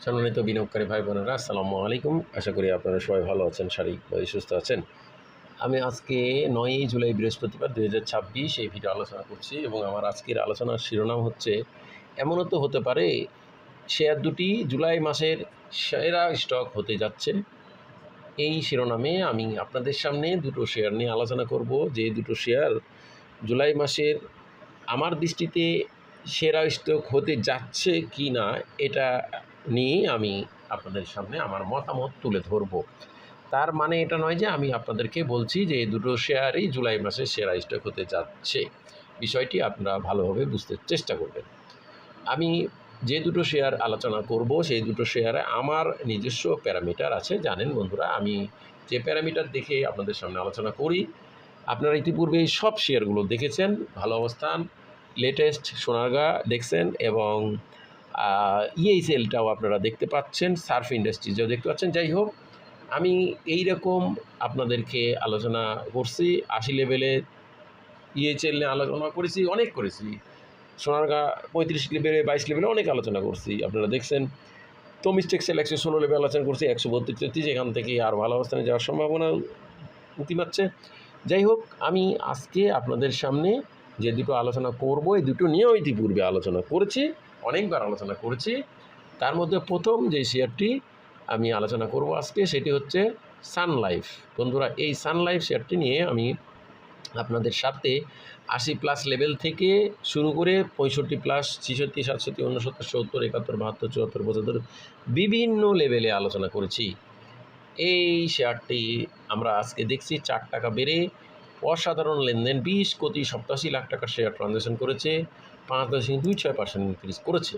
সম্মানিত বিনিয়োগকারী ভাই বোনেরা, আসসালামু আলাইকুম। আশা করি আপনারা সবাই ভালো আছেন, শারীরিকভাবে সুস্থ আছেন। আমি আজকে ৯ই জুলাই বৃহস্পতিবার ২০২৬ এই ভিডিও আলোচনা করছি এবং আমার আজকের আলোচনার শিরোনাম হচ্ছে, এমনও তো হতে পারে শেয়ার দুটি জুলাই মাসের সেরা স্টক হতে যাচ্ছে। এই শিরোনামে আমি আপনাদের সামনে দুটো শেয়ার নিয়ে আলোচনা করব, যে দুটো শেয়ার জুলাই মাসের আমার দৃষ্টিতে সেরা স্টক হতে যাচ্ছে কি না, এটা নিয়ে আমি আপনাদের সামনে আমার মতামত তুলে ধরব। তার মানে এটা নয় যে আমি আপনাদেরকে বলছি যে এই দুটো শেয়ারই জুলাই মাসে সেরা স্টক হতে যাচ্ছে। বিষয়টি আপনারা ভালোভাবে বুঝতে চেষ্টা করবেন। আমি যে দুটো শেয়ার আলোচনা করব সেই দুটো শেয়ারে আমার নিজস্ব প্যারামিটার আছে। জানেন বন্ধুরা, আমি যে প্যারামিটার দেখে আপনাদের সামনে আলোচনা করি, আপনারা ইতিপূর্বে সব শেয়ারগুলো দেখেছেন। ভালো অবস্থান, লেটেস্ট, সোনারগাঁ দেখছেন এবং ইএইচএলটাও আপনারা দেখতে পাচ্ছেন, সার্ফ ইন্ডাস্ট্রিজও দেখতে পাচ্ছেন। যাই হোক, আমি এই রকম আপনাদেরকে আলোচনা করছি ৮০ লেভেলে, ইএইচএল নিয়ে আলোচনা করেছি, অনেক করেছি। সোনারগাঁ ৩৫ লেভেলে, ২২ লেভেলে অনেক আলোচনা করছি, আপনারা দেখছেন। তমিজ টেক্সটাইল ১১৬ লেভেল আলোচনা করছি, ১৩২-৩৩, এখান থেকে আর ভালো অবস্থানে যাওয়ার সম্ভাবনা উঁকি মারছে। যাই হোক, আমি আজকে আপনাদের সামনে যে দুটো আলোচনা করব, এই দুটো নিয়েও ইতিপূর্বে আলোচনা করেছি, অনেকবার আলোচনা করেছি। তার মধ্যে প্রথম যে শেয়ারটি আমি আলোচনা করব আজকে, সেটি হচ্ছে সান লাইফ। বন্ধুরা, এই সান লাইফ শেয়ারটি নিয়ে আমি আপনাদের সাথে ৮০+ লেভেল থেকে শুরু করে ৬৫+, ৬৬, ৬৭, ৬৯, ৭০, ৭১, ৭২, ৭৪, ৭৫ বিভিন্ন লেভেলে আলোচনা করেছি। এই শেয়ারটি আমরা আজকে দেখছি ৪ টাকা বেড়ে অসাধারণ লেনদেন, ২০,৮৭,০০,০০০ টাকার শেয়ার ট্রানজ্যাকশন করেছে, ৫.26% ইনক্রিজ করেছে।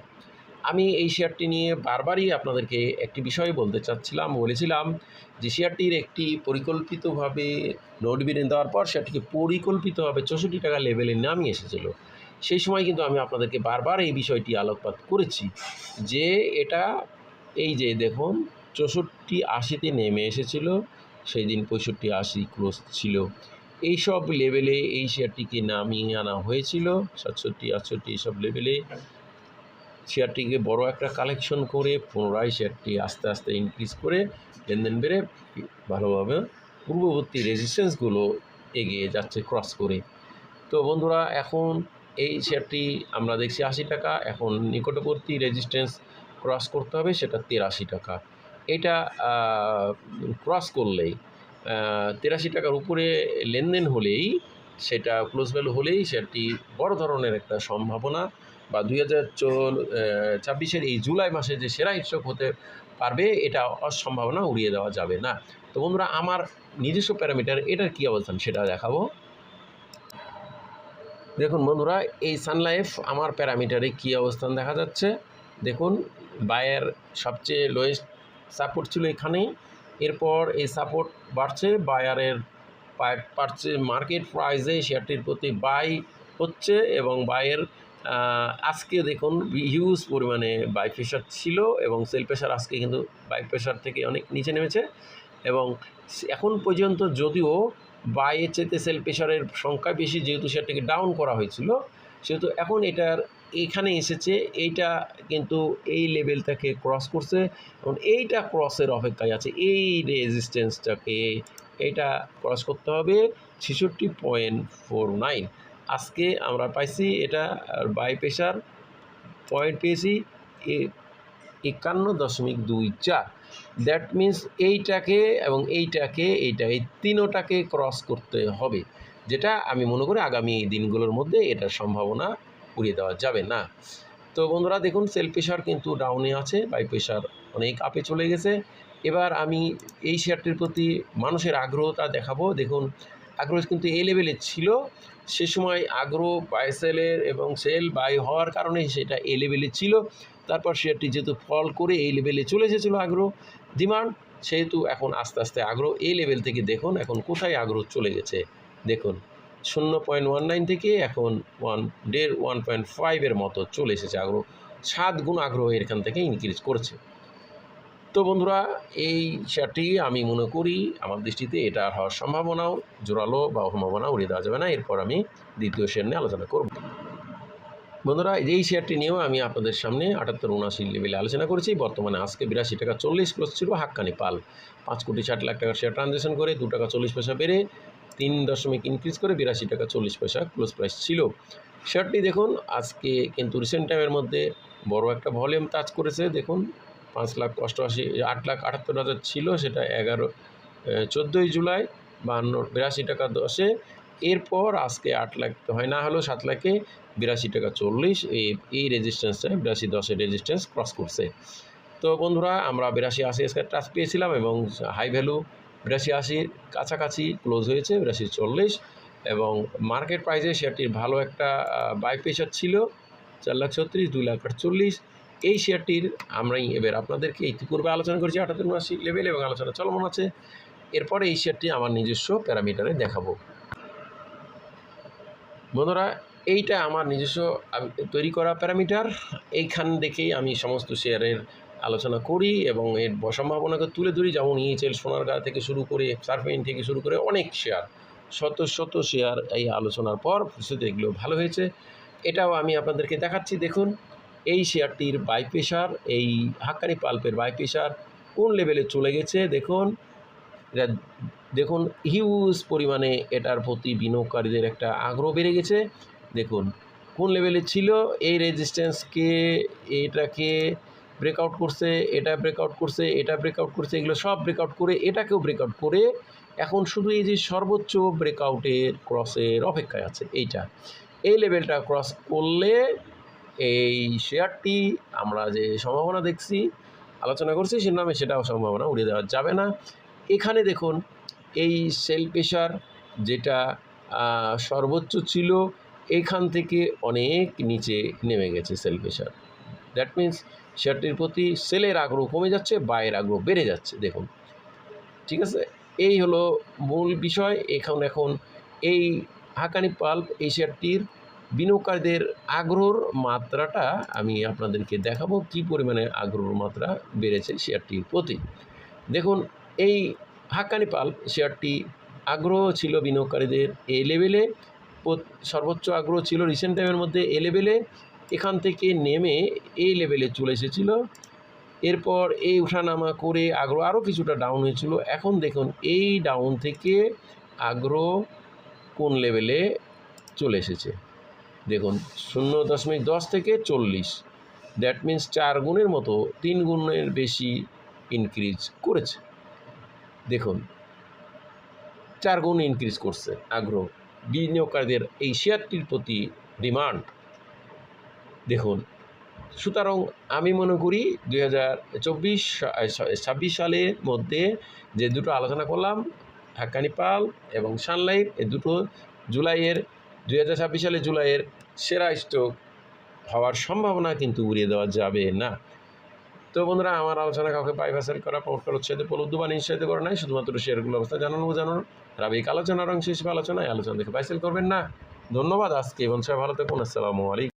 আমি এই শেয়ারটি নিয়ে বারবারই আপনাদেরকে একটি বিষয় বলতে বলেছিলাম যে শেয়ারটির একটি পরিকল্পিতভাবে নোট বিনিয়োগ দেওয়ার পর শেয়ারটিকে পরিকল্পিতভাবে ৬৪ টাকা লেভেলে নামিয়ে এসেছিল। সেই সময় কিন্তু আমি আপনাদেরকে বারবার এই বিষয়টি আলোকপাত করেছি যে এটা, এই যে দেখুন, ৬৪-৮০-তে নেমে এসেছিল, সেই দিন ৬৫-৮০ ক্লোজ ছিল। এইসব লেভেলে এই শেয়ারটিকে নামিয়ে আনা হয়েছিল, ৬৭-৬৮ এইসব লেভেলে শেয়ারটিকে বড় একটা কালেকশন করে পুনরায় শেয়ারটি আস্তে আস্তে ইনক্রিজ করে লেনদেন বেড়ে ভালোভাবে পূর্ববর্তী রেজিস্ট্যান্সগুলো এগিয়ে যাচ্ছে ক্রস করে। তো বন্ধুরা, এখন এই শেয়ারটি আমরা দেখছি ৮০ টাকা, এখন নিকটবর্তী রেজিস্ট্যান্স ক্রস করতে হবে, সেটা ৮৩ টাকা। এটা ক্রস করলেই ৮৩ টাকার উপরে লেনদেন হলেই, সেটা ক্লোজ ভ্যালু হলেই শেয়ারটি বড় ধরনের একটা সম্ভাবনা, বা ২০২৪-এর এই জুলাই মাসে যে সেরা স্টক হতে পারবে, এটা অসম্ভাবনা উড়িয়ে দেওয়া যাবে না। তো বন্ধুরা, আমার নিজস্ব প্যারামিটার এটার কী অবস্থান সেটা দেখাবো। দেখুন বন্ধুরা, এই সানলাইফ আমার প্যারামিটারে কী অবস্থান দেখা যাচ্ছে দেখুন। বায়ের সবচেয়ে লোয়েস্ট সাপোর্ট ছিল এখানেই, এরপর এই সাপোর্ট বাড়ছে, বায়ারের মার্কেট প্রাইসে শেয়ারটির প্রতি বাই হচ্ছে এবং বাইয়ের আজকে দেখুন হিউজ পরিমাণে বাই প্রেশার ছিল এবং সেল প্রেশার আজকে কিন্তু বাই প্রেশার থেকে অনেক নিচে নেমেছে। এবং এখন পর্যন্ত যদিও বাইয়ের চেয়ে সেল প্রেশারের সংখ্যা বেশি, যেহেতু শেয়ারটিকে ডাউন করা হয়েছিল, সেহেতু এখন এটার এখানে এসেছে, এইটা কিন্তু এই লেভেলটাকে ক্রস করছে এবং এইটা ক্রসের অপেক্ষায় আছে। এই রেজিস্ট্যান্সটাকে এটা ক্রস করতে হবে 66.49। আজকে আমরা পাইছি এটা বাই প্রেশার পয়েন্ট পেয়েছি 51.24। দ্যাট মিন্স এইটাকে এবং এইটাকে এই তিনোটাকে ক্রস করতে হবে, যেটা আমি মনে করি আগামী দিনগুলোর মধ্যে এটার সম্ভাবনা উড়িয়ে দেওয়া যাবে না। তো বন্ধুরা দেখুন, সেল প্রেশার কিন্তু ডাউনে আছে, বাই প্রেশার অনেক আপে চলে গেছে। এবার আমি এই শেয়ারটির প্রতি মানুষের আগ্রহটা দেখাবো। দেখুন, আগ্রহ কিন্তু এই লেভেলে ছিল, সে সময় আগ্রহ বাই সেলের এবং সেল বাই হওয়ার কারণে সেটা এই লেভেলে ছিল। তারপর শেয়ারটি যেহেতু ফল করে এই লেভেলে চলে এসেছিলো আগ্রহ ডিমান্ড, সেহেতু এখন আস্তে আস্তে আগ্রহ এই লেভেল থেকে দেখুন এখন কোথায় আগ্রহ চলে গেছে। দেখুন 0.19 থেকে এখন 1.5-এর মতো চলে এসেছে আগ্রহ, 7 গুণ আগ্রহ এখান থেকে ইনক্রিজ করেছে। তো বন্ধুরা, এই শেয়ারটি আমি মনে করি আমার দৃষ্টিতে এটা হওয়ার সম্ভাবনাও জোরালো বা সম্ভাবনা উড়িয়ে দেওয়া যাবে না। এরপর আমি দ্বিতীয় শেয়ার নিয়ে আলোচনা করব। বন্ধুরা, এই শেয়ারটি নিয়েও আমি আপনাদের সামনে 78-79 লেভেলে আলোচনা করেছি। বর্তমানে আজকে 82 টাকা 40 ক্লোজ ছিল। হাক্কানি পাল 5,60,00,000 টাকার শেয়ার ট্রানজ্যাকশন করে 2 টাকা 40 পয়সা বেড়ে 3 দশমিক ইনক্রিজ করে 82 টাকা 40 পয়সা ক্লোজ প্রাইস ছিল। শেয়ারটি দেখুন আজকে কিন্তু রিসেন্ট টাইমের মধ্যে বড় একটা ভলিউম টাচ করেছে। দেখুন 8,78,000 ছিল, সেটা 14 জুলাই 82 টাকা 10-এ। এরপর আজকে 8 লাখ হয় না হলেও 7 লাখে 82 টাকা 40 এই রেজিস্ট্যান্সটা 82-10-এর রেজিস্ট্যান্স ক্রস করছে। তো বন্ধুরা, আমরা 82-80 আজকে টাচ পেয়েছিলাম এবং হাই ভ্যালু 82-80 কাছাকাছি ক্লোজ হয়েছে 82-40 এবং মার্কেট প্রাইসে শেয়ারটির ভালো একটা বাই প্রেশার ছিল 4,36,000 2,48,000। এই শেয়ারটির আমরাই এবার আপনাদেরকে ইতিপূর্বে আলোচনা করেছি 78-79 লেভেল এবং আলোচনা চলমান আছে। এরপরে এই শেয়ারটি আমার নিজস্ব প্যারামিটারে দেখাবো। বন্ধুরা, এইটা আমার নিজস্ব তৈরি করা প্যারামিটার। এইখান দেখেই আমি সমস্ত শেয়ারের আলোচনা করি এবং এর সম্ভাবনাকে তুলে ধরি। যেমন ইএচএল, সোনারগাঁ থেকে শুরু করে সার্ফিন থেকে শুরু করে অনেক শেয়ার, শত শত শেয়ার এই আলোচনার পর শুধু এগুলো ভালো হয়েছে, এটাও আমি আপনাদেরকে দেখাচ্ছি। দেখুন এই শেয়ারটির বাই প্রেশার, এই হাক্কানি পাল্পের বাই প্রেশার কোন লেভেলে চলে গেছে। দেখুন হিউজ পরিমাণে এটার প্রতি বিনিয়োগকারীদের একটা আগ্রহ বেড়ে গেছে। দেখুন কোন লেভেলে ছিল, এই রেজিস্ট্যান্সকে এটাকে ব্রেকআউট করছে, এটা ব্রেকআউট করছে, এটা ব্রেকআউট করছে, এগুলো সব ব্রেকআউট করে এটাকেও ব্রেকআউট করে এখন শুধু এই যে সর্বোচ্চ ব্রেকআউটের ক্রসের অপেক্ষায় আছে। এই লেভেলটা ক্রস করলে এই শেয়ারটি আমরা যে সম্ভাবনা দেখছি আলোচনা করছি সে নামে, সেটাও সম্ভাবনা উড়িয়ে দেওয়া যাবে না। এখানে দেখুন এই সেল প্রেশার যেটা সর্বোচ্চ ছিল, এইখান থেকে অনেক নিচে নেমে গেছে সেল প্রেশার। দ্যাট মিন্স শেয়ারটির প্রতি সেলের আগ্রহ কমে যাচ্ছে, বাইয়ের আগ্রহ বেড়ে যাচ্ছে। দেখুন, ঠিক আছে, এই হলো মূল বিষয়। এখন এই হাক্কানি পাল্প এই শেয়ারটির বিনিয়োগকারীদের আগ্রহর মাত্রাটা আমি আপনাদেরকে দেখাবো, কী পরিমাণে আগ্রহর মাত্রা বেড়েছে শেয়ারটির প্রতি। দেখুন এই হাক্কানি পাল্প শেয়ারটি আগ্রহ ছিল বিনিয়োগকারীদের এ লেভেলে, সর্বোচ্চ আগ্রহ ছিল রিসেন্ট টাইমের মধ্যে এ লেভেলে, এখান থেকে নেমে এই লেভেলে চলে এসেছিল। এরপর এই ওঠানামা করে আগ্রহ আরও কিছুটা ডাউন হয়েছিল। এখন দেখুন এই ডাউন থেকে আগ্রহ কোন লেভেলে চলে এসেছে। দেখুন 0.10 থেকে 40, দ্যাট মিন্স 4 গুণের মতো, 3 গুণের বেশি ইনক্রিজ করেছে। দেখুন 4 গুণ ইনক্রিজ করছে আগ্রহ বিনিয়োগকারীদের এই শেয়ারটির প্রতি ডিমান্ড। দেখুন, সুতরাং আমি মনে করি 2026 সালের মধ্যে যে দুটো আলোচনা করলাম, হাক্কানি পাল্প এবং সানলাইট, এই দুটো 2026 সালে জুলাইয়ের সেরা স্টক হওয়ার সম্ভাবনা কিন্তু উড়িয়ে দেওয়া যাবে না। তো বন্ধুরা, আমার আলোচনা কাউকে বাইভার্সারি করা, প্রমোট করার উৎসাহিত প্রলুব্ধ বা নিঃসাহিত করা নাই, শুধুমাত্র শেয়ারগুলো অবস্থা জানানো রাবিক আলোচনার অংশ হিসেবে আলোচনা দেখে বাইসেল করবেন না। ধন্যবাদ আজকে এবং সবাই ভালো থাকুন। আসসালামু আলাইকুম।